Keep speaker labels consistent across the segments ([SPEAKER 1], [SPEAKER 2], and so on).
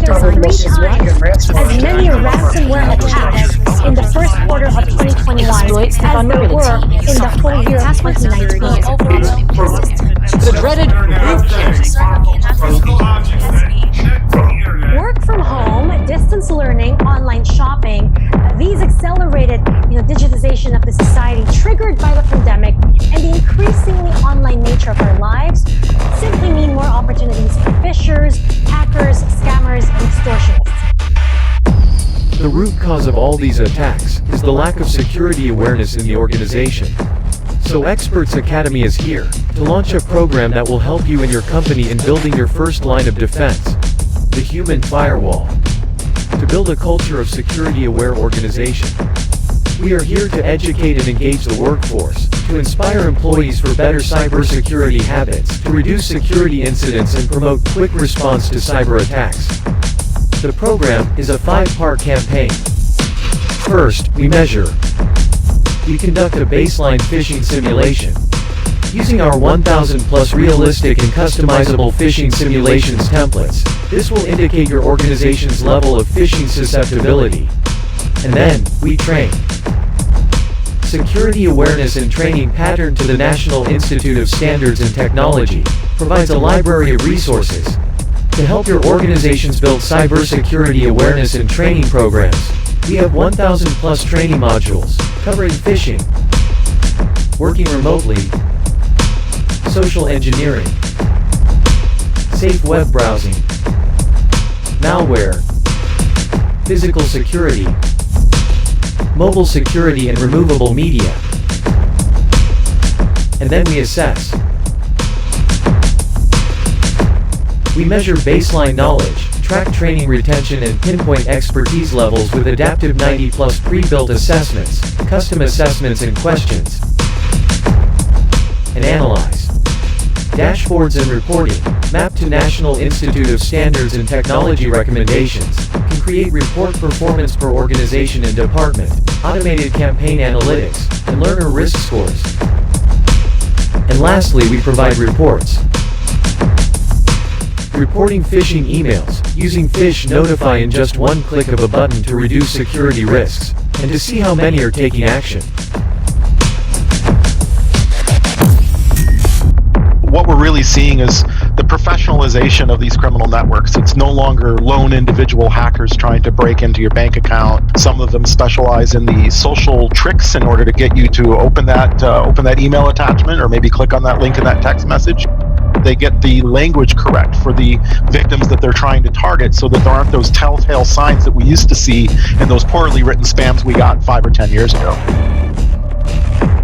[SPEAKER 1] designed to disrupt
[SPEAKER 2] as many ransomware attacks in the first quarter of 2021
[SPEAKER 1] exploits the
[SPEAKER 2] as there were
[SPEAKER 1] vulnerability.
[SPEAKER 2] in the full year of
[SPEAKER 1] Password
[SPEAKER 2] 2019.
[SPEAKER 1] security is overwhelmingly persistent.
[SPEAKER 3] The dreaded root cause.
[SPEAKER 2] Work from home, distance learning, online shopping, these accelerated digitization of the society triggered by the pandemic and the increasingly online nature of our lives simply mean more opportunities for phishers, hackers, scammers, and extortionists.
[SPEAKER 4] The root cause of all these attacks is the lack of security awareness in the organization. So Experts Academy is here to launch a program that will help you and your company in building your first line of defense, the human firewall, to build a culture of security-aware organization. We are here to educate and engage the workforce, to inspire employees for better cybersecurity habits, to reduce security incidents and promote quick response to cyber attacks. The program is a 5-part campaign. First, we measure. We conduct a baseline phishing simulation. Using our 1,000 plus realistic and customizable phishing simulations templates, this will indicate your organization's level of phishing susceptibility. And then, we train. Security Awareness and Training Pattern to the National Institute of Standards and Technology provides a library of resources to help your organizations build cybersecurity awareness and training programs. We have 1,000 plus training modules covering phishing, working remotely, social engineering, safe web browsing, malware, physical security, mobile security and removable media. And then we assess. We measure baseline knowledge, track training retention and pinpoint expertise levels with adaptive 90 plus pre-built assessments, custom assessments and questions. And analyze. Dashboards and reporting, mapped to National Institute of Standards and Technology recommendations, can create report performance per organization and department, automated campaign analytics, and learner risk scores. And lastly, we provide reports. Reporting phishing emails, using Phish Notify in just one click of a button to reduce security risks, and to see how many are taking action.
[SPEAKER 5] What we're really seeing is the professionalization of these criminal networks. It's no longer lone individual hackers trying to break into your bank account. Some of them specialize in the social tricks in order to get you to open that email attachment or maybe click on that link in that text message. They get the language correct for the victims that they're trying to target so that there aren't those telltale signs that we used to see in those poorly written spams we got 5 or 10 years ago.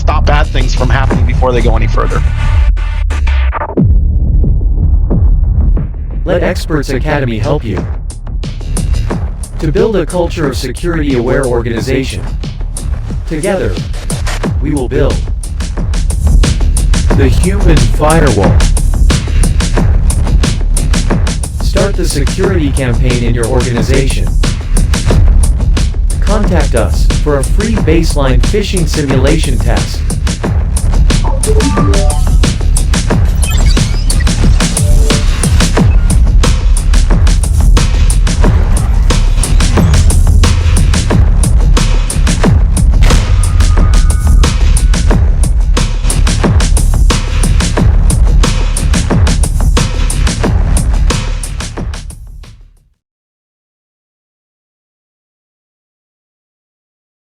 [SPEAKER 5] Stop bad things from happening before they go any further.
[SPEAKER 4] Let Experts Academy help you to build a culture of security-aware organization. Together, we will build the human firewall. Start the security campaign in your organization. Contact us for a free baseline phishing simulation test.